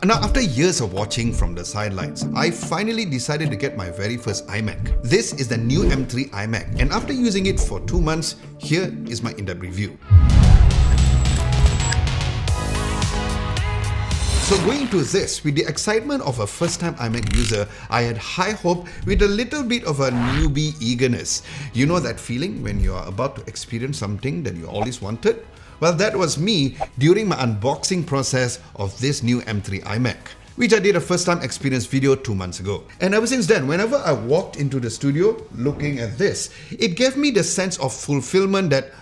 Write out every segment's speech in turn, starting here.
Now, after years of watching from the sidelines, I finally decided to get my very first iMac. This is the new M3 iMac, and after using it for 2 months, here is my in-depth review. So going into this, with the excitement of a first-time iMac user, I had high hope with a little bit of a newbie eagerness. You know that feeling when you are about to experience something that you always wanted? Well, that was me during my unboxing process of this new M3 iMac, which I did a first-time experience video 2 months ago. And ever since then, whenever I walked into the studio looking at this, it gave me the sense of fulfillment that,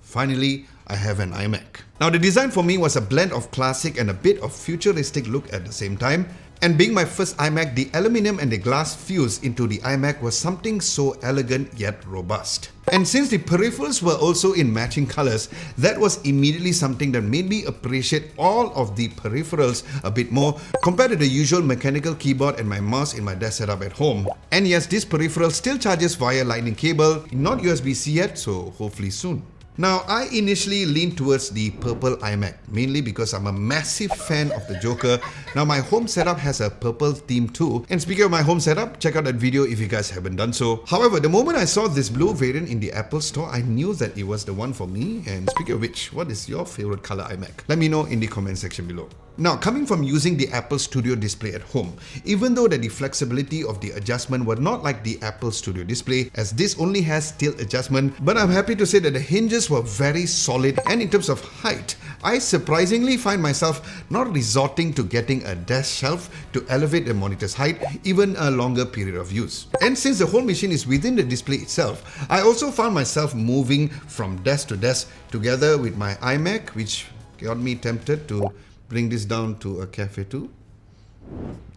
finally, I have an iMac. Now, the design for me was a blend of classic and a bit of futuristic look at the same time. And being my first iMac, the aluminium and the glass fuse into the iMac was something so elegant yet robust. And since the peripherals were also in matching colors, that was immediately something that made me appreciate all of the peripherals a bit more compared to the usual mechanical keyboard and my mouse in my desk setup at home. And yes, this peripheral still charges via lightning cable, not USB-C yet, so hopefully soon. Now, I initially leaned towards the purple iMac, mainly because I'm a massive fan of the Joker. Now, my home setup has a purple theme too. And speaking of my home setup, check out that video if you guys haven't done so. However, the moment I saw this blue variant in the Apple Store, I knew that it was the one for me. And speaking of which, what is your favorite color iMac? Let me know in the comment section below. Now, coming from using the Apple Studio Display at home, even though the flexibility of the adjustment were not like the Apple Studio Display, as this only has tilt adjustment, but I'm happy to say that the hinges were very solid, and in terms of height, I surprisingly find myself not resorting to getting a desk shelf to elevate the monitor's height even a longer period of use. And since the whole machine is within the display itself, I also found myself moving from desk to desk together with my iMac, which got me tempted to bring this down to a cafe too.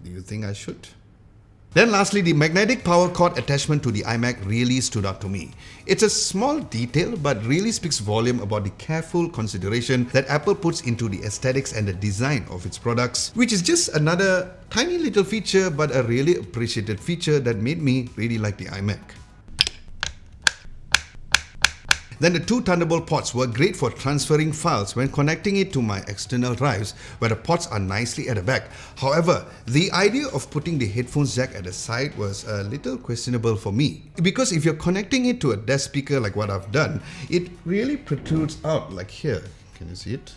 Do you think I should? Then lastly, the magnetic power cord attachment to the iMac really stood out to me. It's a small detail but really speaks volume about the careful consideration that Apple puts into the aesthetics and the design of its products, which is just another tiny little feature but a really appreciated feature that made me really like the iMac. Then the 2 Thunderbolt ports were great for transferring files when connecting it to my external drives, where the ports are nicely at the back. However, the idea of putting the headphones jack at the side was a little questionable for me, because if you're connecting it to a desk speaker like what I've done, it really protrudes out like here. Can you see it?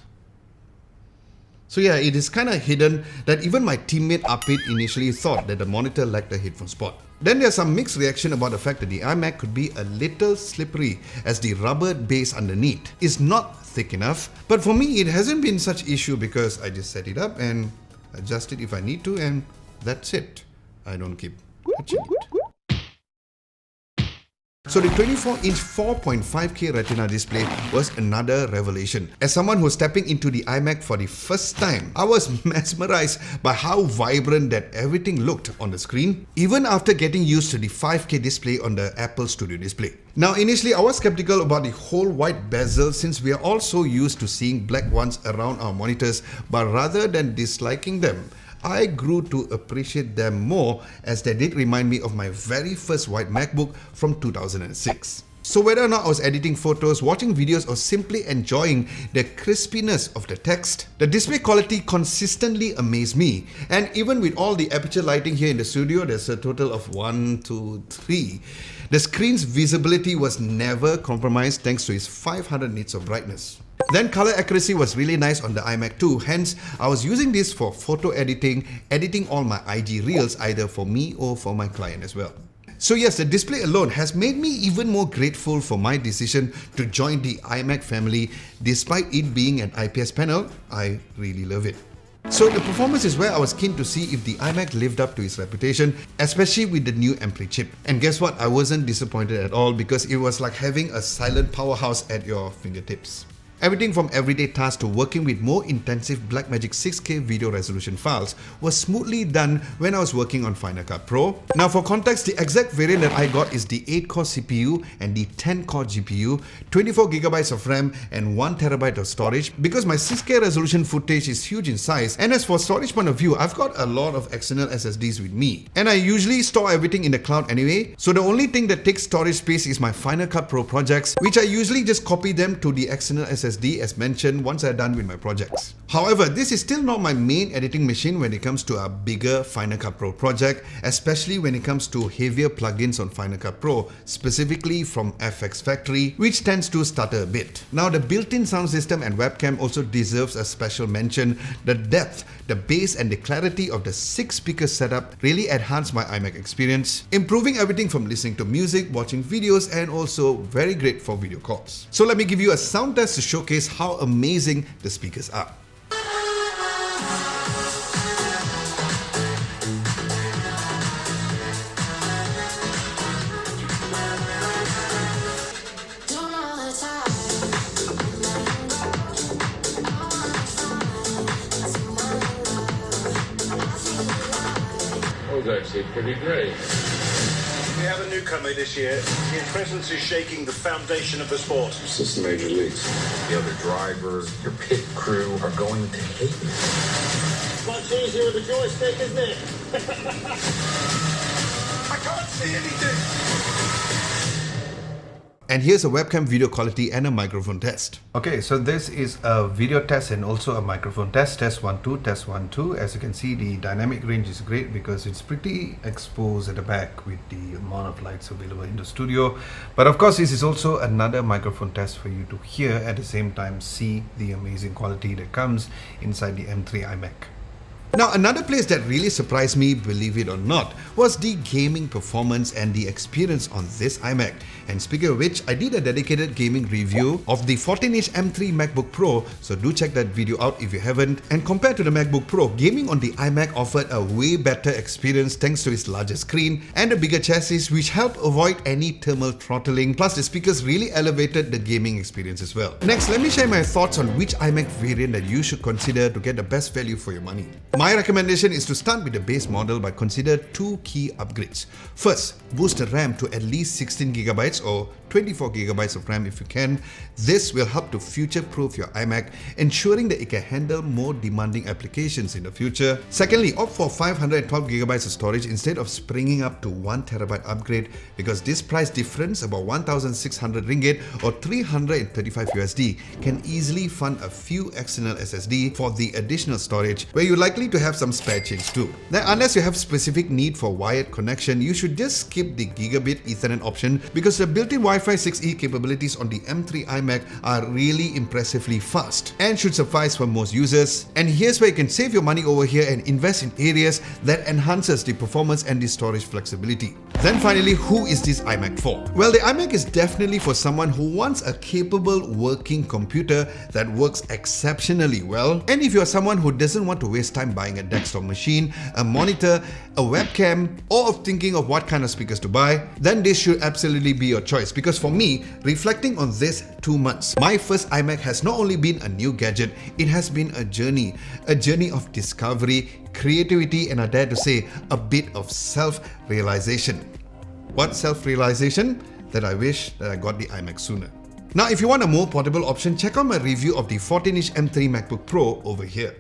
So yeah, it is kind of hidden that even my teammate Apit initially thought that the monitor lacked a headphone spot. Then there's some mixed reaction about the fact that the iMac could be a little slippery as the rubber base underneath is not thick enough. But for me, it hasn't been such issue because I just set it up and adjust it if I need to, and that's it. I don't keep touching it. So the 24-inch 4.5K Retina display was another revelation. As someone who's stepping into the iMac for the first time, I was mesmerized by how vibrant that everything looked on the screen, even after getting used to the 5K display on the Apple Studio Display. Now, initially I was skeptical about the whole white bezel since we are all so used to seeing black ones around our monitors, but rather than disliking them, I grew to appreciate them more, as they did remind me of my very first white MacBook from 2006. So whether or not I was editing photos, watching videos, or simply enjoying the crispiness of the text, the display quality consistently amazed me. And even with all the aperture lighting here in the studio, there's a total of 1, 2, 3. The screen's visibility was never compromised thanks to its 500 nits of brightness. Then color accuracy was really nice on the iMac too, hence I was using this for photo editing all my IG reels either for me or for my client as well. So yes, the display alone has made me even more grateful for my decision to join the iMac family. Despite it being an IPS panel, I really love it. So the performance is where I was keen to see if the iMac lived up to its reputation, especially with the new M3 chip. And guess what? I wasn't disappointed at all because it was like having a silent powerhouse at your fingertips. Everything from everyday tasks to working with more intensive Blackmagic 6K video resolution files was smoothly done when I was working on Final Cut Pro. Now for context, the exact variant that I got is the 8-core CPU and the 10-core GPU, 24GB of RAM and 1TB of storage, because my 6K resolution footage is huge in size, and as for storage point of view, I've got a lot of external SSDs with me. And I usually store everything in the cloud anyway, so the only thing that takes storage space is my Final Cut Pro projects, which I usually just copy them to the external SSD SSD as mentioned once I'm done with my projects. However, this is still not my main editing machine when it comes to a bigger Final Cut Pro project, especially when it comes to heavier plugins on Final Cut Pro, specifically from FX Factory, which tends to stutter a bit. Now, the built-in sound system and webcam also deserves a special mention. The depth, the bass and the clarity of the 6-speaker setup really enhanced my iMac experience, improving everything from listening to music, watching videos, and also very great for video calls. So let me give you a sound test to showcase how amazing the speakers are. Actually pretty great. We have a newcomer this year. His presence is shaking the foundation of the sport. It's just the major leagues. The other drivers, your pit crew are going to hate you. Much easier with a joystick, isn't it? I can't see anything. And here's a webcam video quality and a microphone test. Okay, so this is a video test and also a microphone test. Test 1, 2, test 1, 2. As you can see, the dynamic range is great because it's pretty exposed at the back with the amount of lights available in the studio. But of course, this is also another microphone test for you to hear at the same time see the amazing quality that comes inside the M3 iMac. Now, another place that really surprised me, believe it or not, was the gaming performance and the experience on this iMac. And speaking of which, I did a dedicated gaming review of the 14-inch M3 MacBook Pro, so do check that video out if you haven't. And compared to the MacBook Pro, gaming on the iMac offered a way better experience thanks to its larger screen and a bigger chassis, which helped avoid any thermal throttling. Plus, the speakers really elevated the gaming experience as well. Next, let me share my thoughts on which iMac variant that you should consider to get the best value for your money. My recommendation is to start with the base model but consider 2 key upgrades. First, boost the RAM to at least 16GB or 24GB of RAM if you can. This will help to future-proof your iMac, ensuring that it can handle more demanding applications in the future. Secondly, opt for 512GB of storage instead of springing up to 1TB upgrade, because this price difference, about 1,600 ringgit or 335 USD, can easily fund a few external SSD for the additional storage, where you're likely to have some spare change too. Now, unless you have specific need for wired connection, you should just skip the gigabit Ethernet option, because the built-in Wi-Fi 6E capabilities on the M3 iMac are really impressively fast and should suffice for most users. And here's where you can save your money over here and invest in areas that enhances the performance and the storage flexibility. Then finally, who is this iMac for? Well, the iMac is definitely for someone who wants a capable working computer that works exceptionally well. And if you're someone who doesn't want to waste time buying a desktop machine, a monitor, a webcam, or of thinking of what kind of speakers to buy, then this should absolutely be your choice. Because for me, reflecting on this 2 months, my first iMac has not only been a new gadget, it has been a journey of discovery, creativity, and I dare to say, a bit of self-realization. What self-realization? That I wish that I got the iMac sooner. Now, if you want a more portable option, check out my review of the 14-inch M3 MacBook Pro over here.